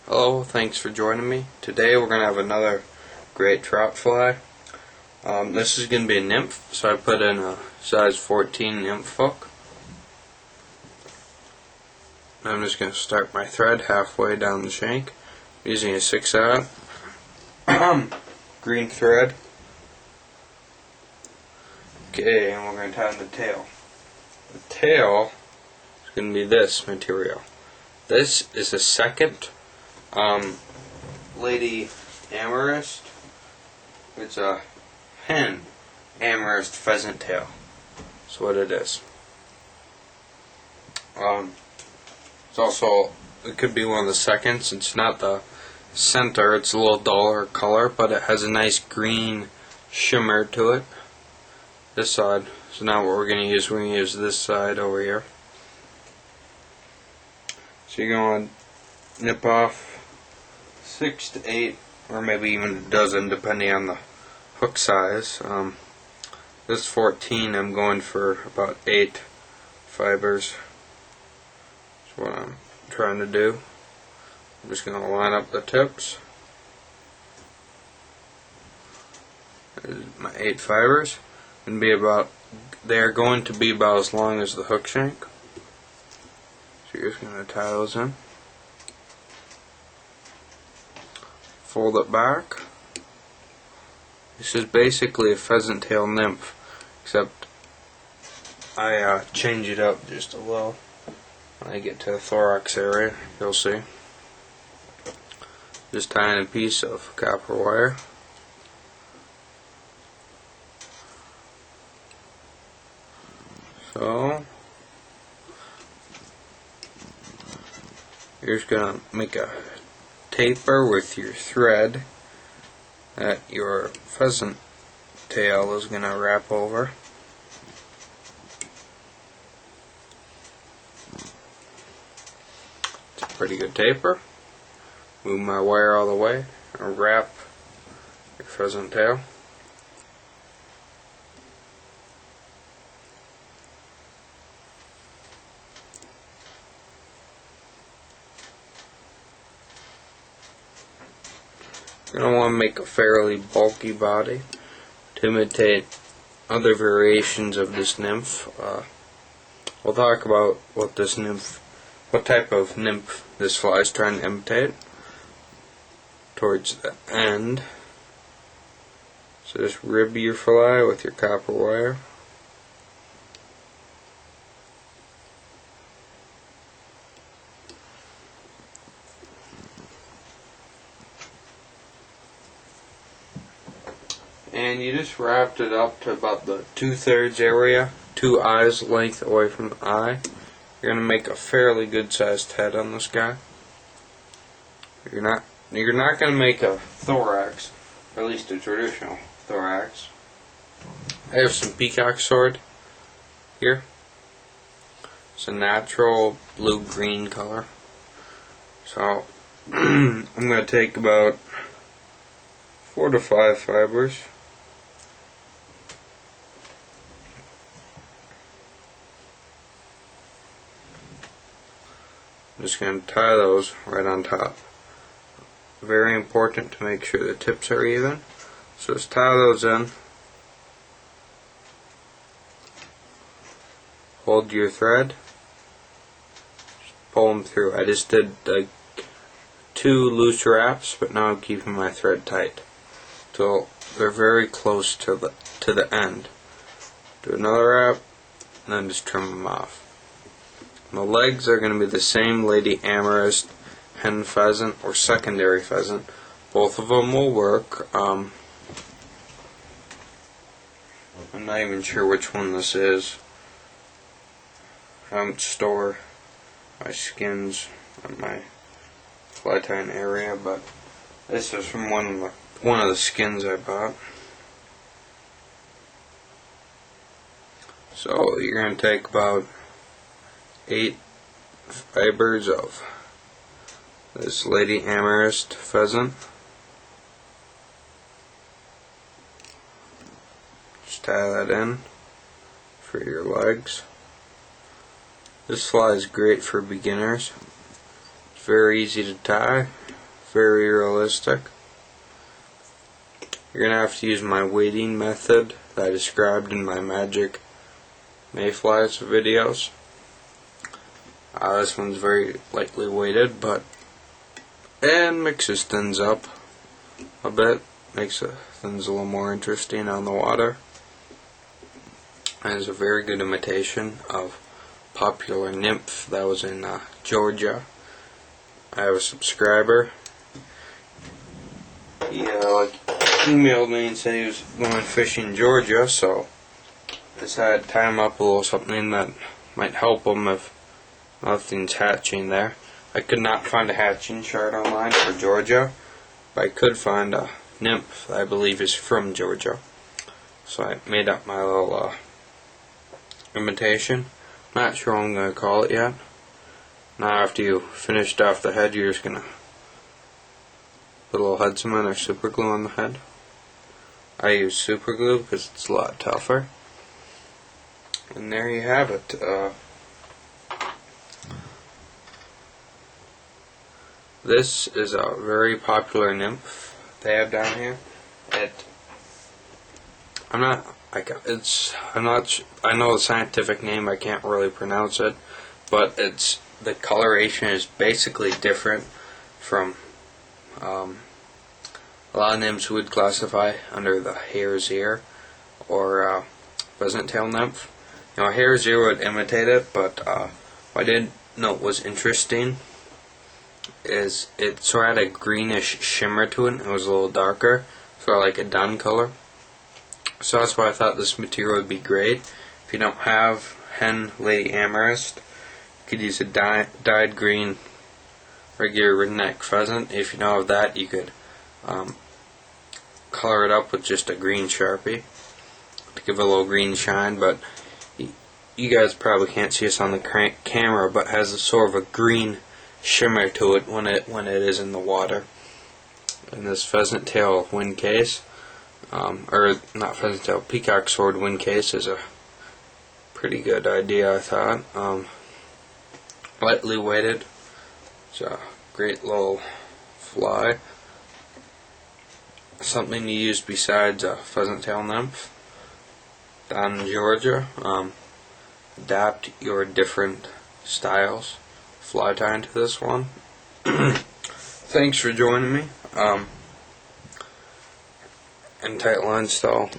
Hello, thanks for joining me. Today we're going to have another great trout fly. This is going to be a nymph, so I put in a size 14 nymph hook. I'm just going to start my thread halfway down the shank using a 6/0 green thread. Okay, and we're going to tie in the tail. The tail is going to be this material. This is the second Lady Amethyst. It's a hen amethyst pheasant tail. That's what it is. It's also, it could be one of the seconds. It's not the center, it's a little duller color, but it has a nice green shimmer to it. This side. So now what we're going to use, this side over here. So you're going to nip off 6 to 8, or maybe even a dozen, depending on the hook size. This 14, I'm going for about 8 fibers. That's what I'm trying to do. I'm just going to line up the tips. There's my 8 fibers. And they're going to be about as long as the hook shank. So you're just going to tie those in. Fold it back. This is basically a pheasant tail nymph, except I change it up just a little. When I get to the thorax area, you'll see. Just tying a piece of copper wire. So you're just going to make a taper with your thread that your pheasant tail is going to wrap over. It's a pretty good taper. Move my wire all the way and wrap your pheasant tail. You're going to want to make a fairly bulky body to imitate other variations of this nymph. We'll talk about what type of nymph this fly is trying to imitate towards the end. So just rib your fly with your copper wire. And you just wrapped it up to about the 2/3 area, 2 eyes length away from the eye. You're going to make a fairly good sized head on this guy. You're not going to make a thorax, or at least a traditional thorax. I have some Peacock sword here. It's a natural blue-green color. So I'm going to take about 4 to 5 fibers. I'm just going to tie those right on top. Very important to make sure the tips are even. So just tie those in. Hold your thread. Just pull them through. I just did 2 loose wraps, but now I'm keeping my thread tight. So they're very close to the end. Do another wrap, and then just trim them off. The legs are going to be the same Lady Amethyst hen pheasant or secondary pheasant. Both of them will work. I'm not even sure which one this is. I don't store my skins in my fly tying area, but this is from one of the skins I bought. So you're going to take about 8 fibers of this Lady Amethyst pheasant. Just tie that in for your legs. This fly is great for beginners. It's very easy to tie. very realistic. You're going to have to use my weighting method that I described in my magic mayflies videos. This one's very lightly weighted, and mixes things up a bit, makes things a little more interesting on the water. And it's a very good imitation of popular nymph that was in Georgia. I have a subscriber. He emailed me and said he was going fishing in Georgia, so I decided to tie him up a little something that might help him if nothing's hatching there. I could not find a hatching chart online for Georgia, but I could find a nymph that I believe is from Georgia. So I made up my little imitation. Not sure what I'm going to call it yet. Now after you finished off the head, you're just going to put a little head cement or super glue on the head. I use super glue because it's a lot tougher. And there you have it. This is a very popular nymph they have down here. I know the scientific name, I can't really pronounce it, but the coloration is basically different from a lot of nymphs would classify under the hare's ear or pheasant tail nymph. You know, hare's ear would imitate it, but what I did note was interesting is it sort of had a greenish shimmer to it. It was a little darker, sort of like a dun color. So that's why I thought this material would be great. If you don't have hen lady amethyst, you could use a dyed green regular redneck pheasant. If you don't have that, you could color it up with just a green Sharpie to give it a little green shine. But you guys probably can't see this on the camera, but it has a sort of a green shimmer to it when it is in the water. And this pheasant tail wind case, or not pheasant tail, peacock sword wind case is a pretty good idea, I thought. Lightly weighted. It's a great little fly. Something to use besides a pheasant tail nymph down in Georgia. Adapt your different styles. Fly tying to this one. Thanks for joining me. And tight line stall.